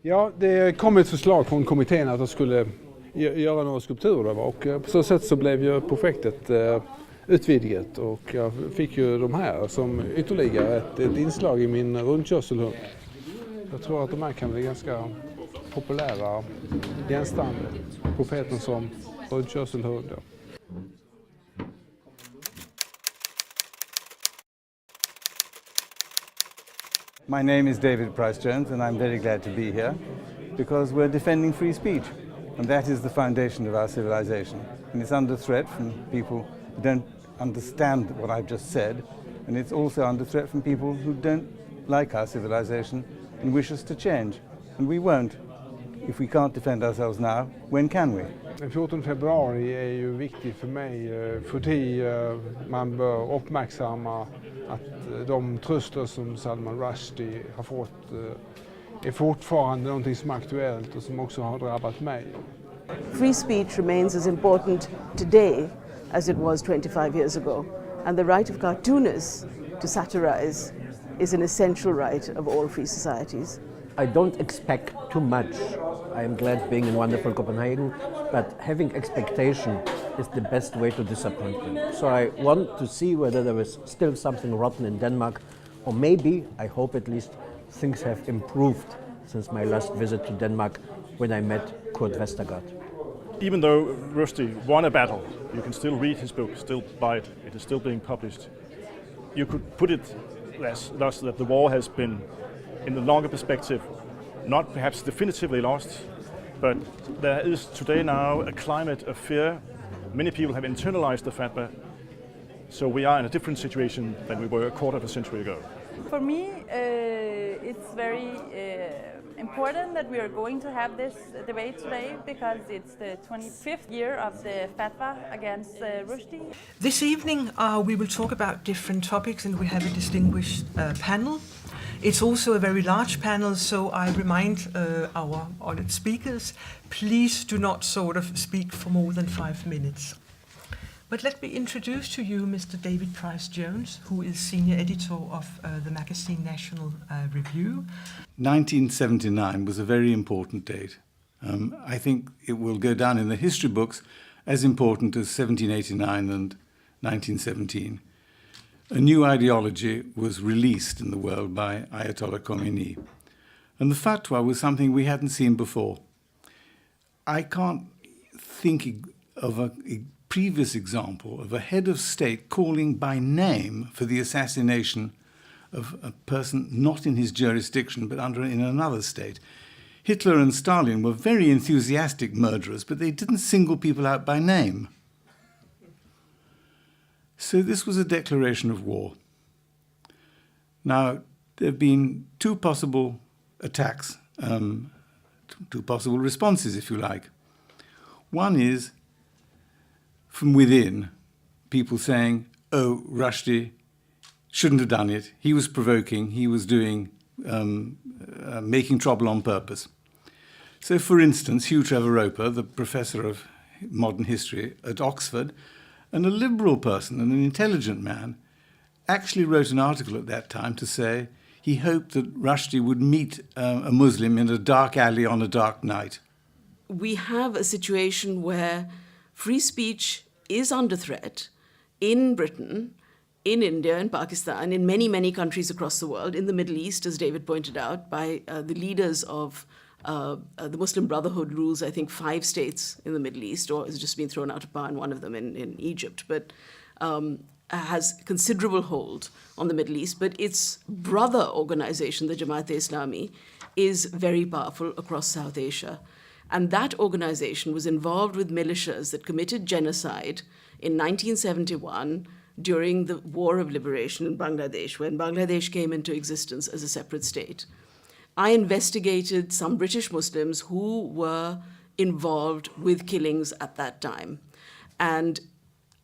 Ja, det kom ett förslag från kommittén att jag skulle göra några skulpturer och på så sätt så blev ju projektet utvidgat och jag fick ju de här som ytterligare ett inslag i min rundkörselhund. Jag tror att de här kan bli ganska populära genstande. Profeten som rundkörselhund. My name is David Pryce-Jones and I'm very glad to be here because we're defending free speech and that is the foundation of our civilization and it's under threat from people who don't understand what I've just said and it's also under threat from people who don't like our civilization and wish us to change and we won't. If we can't defend ourselves now, when can we? Den 14 februari är ju viktig för mig för man bör uppmärksamma att de tröster som Salman Rushdie har fått är fortfarande någonting som är aktuellt och som också har drabbat mig. Free speech remains as important today as it was 25 years ago, and the right of cartoonists to satirize is an essential right of all free societies. I don't expect too much. I am glad being in wonderful Copenhagen, but having expectation is the best way to disappoint them. So I want to see whether there is still something rotten in Denmark, or maybe, I hope at least, things have improved since my last visit to Denmark when I met Kurt Vestergaard. Even though Rushdie won a battle, you can still read his book, still buy it, it is still being published. You could put it thus that the war has been, in the longer perspective, not perhaps definitively lost, but there is today now a climate of fear. Many people have internalized the Fatwa, so we are in a different situation than we were a quarter of a century ago. For me, it's very important that we are going to have this debate today because it's the 25th year of the Fatwa against Rushdie. This evening we will talk about different topics and we have a distinguished panel. It's also a very large panel, so I remind our honored speakers, please do not sort of speak for more than 5 minutes. But let me introduce to you Mr. David Pryce-Jones, who is senior editor of the magazine National Review. 1979 was a very important date. I think it will go down in the history books as important as 1789 and 1917. A new ideology was released in the world by Ayatollah Khomeini. And the fatwa was something we hadn't seen before. I can't think of a previous example of a head of state calling by name for the assassination of a person not in his jurisdiction but in another state. Hitler and Stalin were very enthusiastic murderers, but they didn't single people out by name. So this was a declaration of war. Now, there have been two possible attacks, two possible responses, if you like. One is, from within, people saying, oh, Rushdie shouldn't have done it. He was provoking. He was making trouble on purpose. So, for instance, Hugh Trevor Roper, the professor of modern history at Oxford, and a liberal person and an intelligent man, actually wrote an article at that time to say he hoped that Rushdie would meet a Muslim in a dark alley on a dark night. We have a situation where free speech is under threat in Britain, in India, in Pakistan, in many, many countries across the world, in the Middle East, as David pointed out, by the leaders of the Muslim Brotherhood rules, I think, 5 states in the Middle East, or has just been thrown out of power in one of them in Egypt, but has considerable hold on the Middle East. But its brother organization, the Jamaat-e-Islami, is very powerful across South Asia. And that organization was involved with militias that committed genocide in 1971 during the War of Liberation in Bangladesh, when Bangladesh came into existence as a separate state. I investigated some British Muslims who were involved with killings at that time and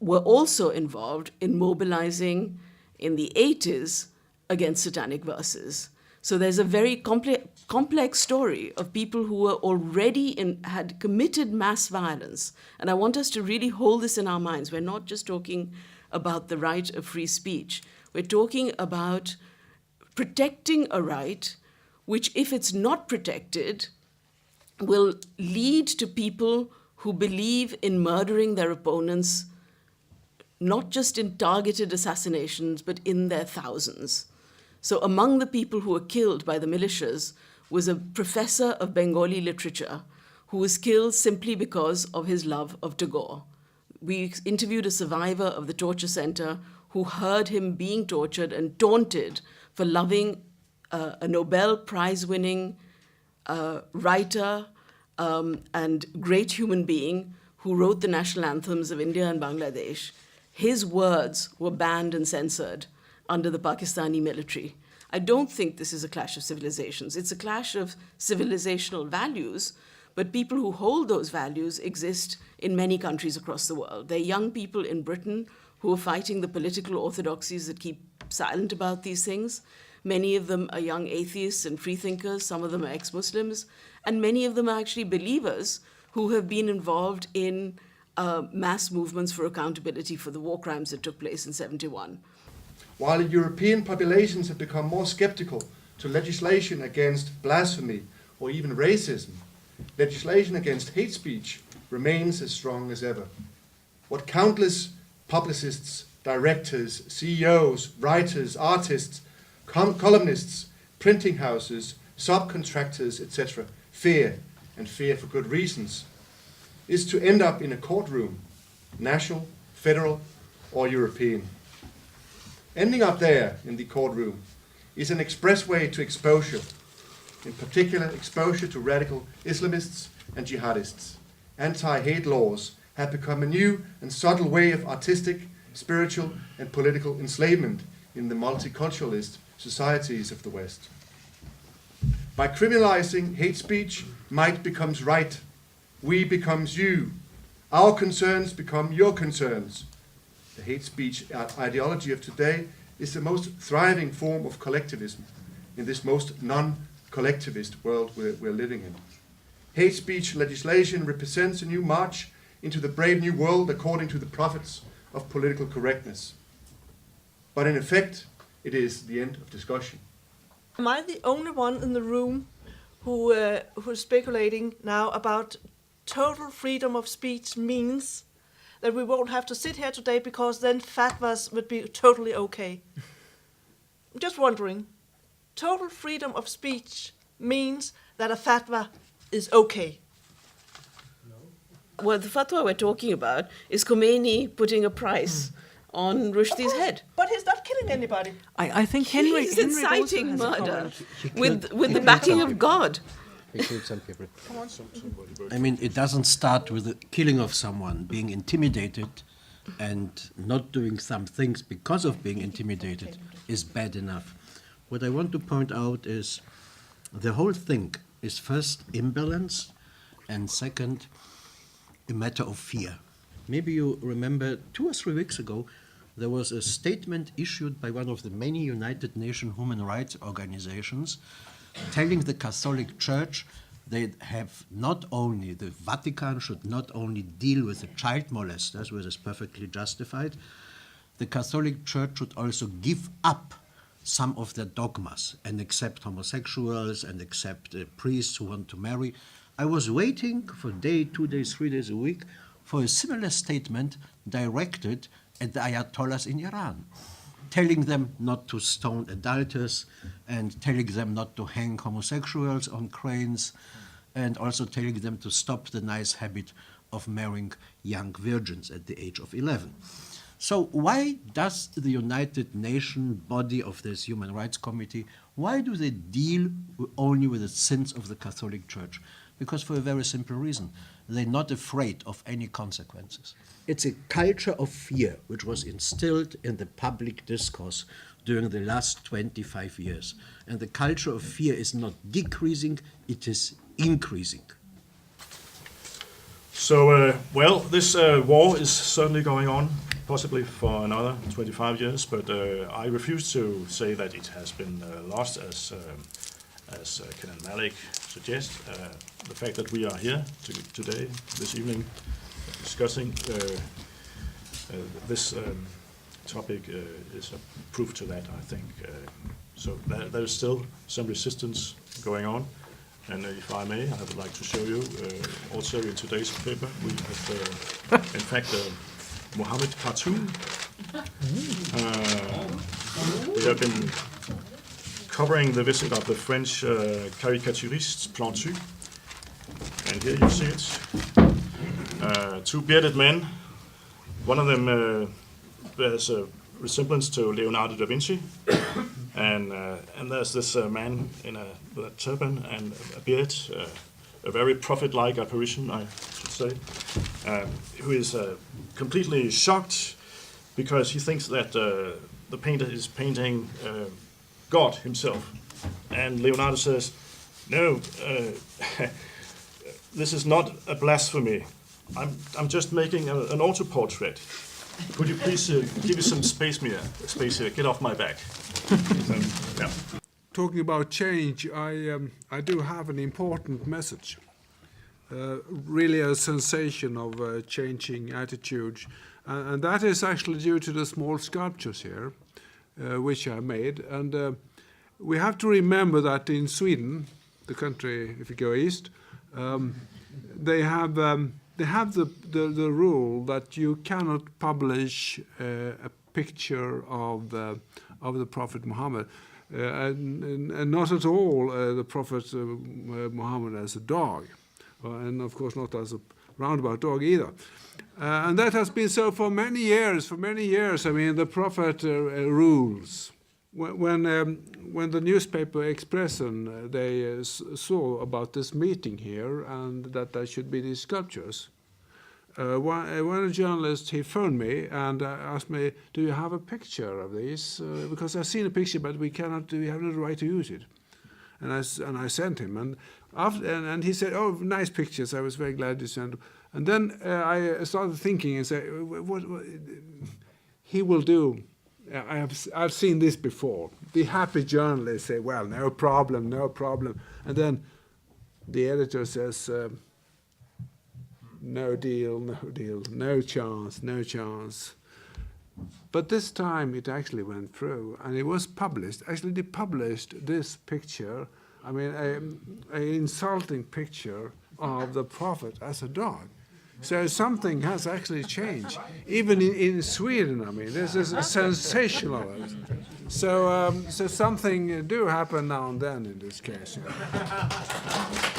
were also involved in mobilizing in the 80s against satanic verses. So there's a very complex story of people who were already had committed mass violence. And I want us to really hold this in our minds. We're not just talking about the right of free speech. We're talking about protecting a right which, if it's not protected, will lead to people who believe in murdering their opponents, not just in targeted assassinations, but in their thousands. So among the people who were killed by the militias was a professor of Bengali literature who was killed simply because of his love of Tagore. We interviewed a survivor of the torture center who heard him being tortured and taunted for loving a Nobel Prize-winning writer and great human being who wrote the national anthems of India and Bangladesh. His words were banned and censored under the Pakistani military. I don't think this is a clash of civilizations. It's a clash of civilizational values, but people who hold those values exist in many countries across the world. There are young people in Britain who are fighting the political orthodoxies that keep silent about these things. Many of them are young atheists and freethinkers. Some of them are ex-Muslims. And many of them are actually believers who have been involved in mass movements for accountability for the war crimes that took place in 1971. While European populations have become more skeptical to legislation against blasphemy or even racism, legislation against hate speech remains as strong as ever. What countless publicists, directors, CEOs, writers, artists, columnists, printing houses, subcontractors, etc. fear, and fear for good reasons, is to end up in a courtroom, national, federal, or European. Ending up there in the courtroom is an expressway to exposure, in particular exposure to radical Islamists and jihadists. Anti-hate laws have become a new and subtle way of artistic, spiritual, and political enslavement in the multiculturalist societies of the West. By criminalizing hate speech, might becomes right, we becomes you, our concerns become your concerns. The hate speech ideology of today is the most thriving form of collectivism in this most non-collectivist world we're living in. Hate speech legislation represents a new march into the brave new world according to the prophets of political correctness. But in effect, it is the end of discussion. Am I the only one in the room who's speculating now about total freedom of speech means that we won't have to sit here today because then fatwas would be totally okay? I'm just wondering, total freedom of speech means that a fatwa is okay? Well, the fatwa we're talking about is Khomeini putting a price on Rushdie's head. But he's not killing anybody. I think Henryk He's also inciting has a murder comment. with the backing of God. He killed some people. I mean, it doesn't start with the killing of someone, being intimidated and not doing some things because of being intimidated is bad enough. What I want to point out is the whole thing is first imbalanced and second a matter of fear. Maybe you remember 2 or 3 weeks ago there was a statement issued by one of the many United Nations human rights organizations telling the Catholic Church they have not only, the Vatican should not only deal with the child molesters, which is perfectly justified, the Catholic Church should also give up some of their dogmas and accept homosexuals and accept priests who want to marry. I was waiting for a day, 2 days, 3 days a week for a similar statement directed at the Ayatollahs in Iran, telling them not to stone adulterers and telling them not to hang homosexuals on cranes and also telling them to stop the nice habit of marrying young virgins at the age of 11. So why does the United Nations body of this Human Rights Committee, why do they deal only with the sins of the Catholic Church? Because for a very simple reason, they're not afraid of any consequences. It's a culture of fear which was instilled in the public discourse during the last 25 years. And the culture of fear is not decreasing, it is increasing. So, well, this war is certainly going on, possibly for another 25 years, but I refuse to say that it has been lost, as Ken and Malik suggest. The fact that we are here today, this evening, discussing this topic is a proof to that, I think. So there is still some resistance going on. And if I may, I would like to show you, also in today's paper, we have, in fact, a Mohammed cartoon. We have been covering the visit of the French caricaturist Prentø. And here you see it. Two bearded men. One of them bears a resemblance to Leonardo da Vinci. And there's this man with a turban and a beard, a very prophet-like apparition, I should say, who is completely shocked because he thinks that the painter is painting God himself. And Leonardo says, no, this is not a blasphemy. I'm just making an auto-portrait. Could you please give me some space here? Get off my back. Yeah. Talking about change, I do have an important message. Really a sensation of changing attitudes. And that is actually due to the small sculptures here, which I made. And we have to remember that in Sweden, the country, if you go east, they have the rule that you cannot publish a picture of the Prophet Muhammad, and not at all the Prophet Muhammad as a dog, and of course not as a roundabout dog either. And that has been so for many years. For many years, I mean, the Prophet rules. When the newspaper Expressen, they saw about this meeting here and that there should be these sculptures, one journalist, he phoned me and asked me, do you have a picture of these? Because I've seen a picture, but we have no right to use it. And I sent him, and he said, oh, nice pictures. I was very glad to send them. And then I started thinking and said, what he will do. I've seen this before. The happy journalist say, well, no problem, no problem. And then the editor says, no deal, no deal, no chance, no chance. But this time it actually went through, and it was published. Actually, they published this picture, I mean, an insulting picture of the Prophet as a dog. So something has actually changed. Even in Sweden, I mean, this is sensational. So something do happen now and then in this case. Yeah.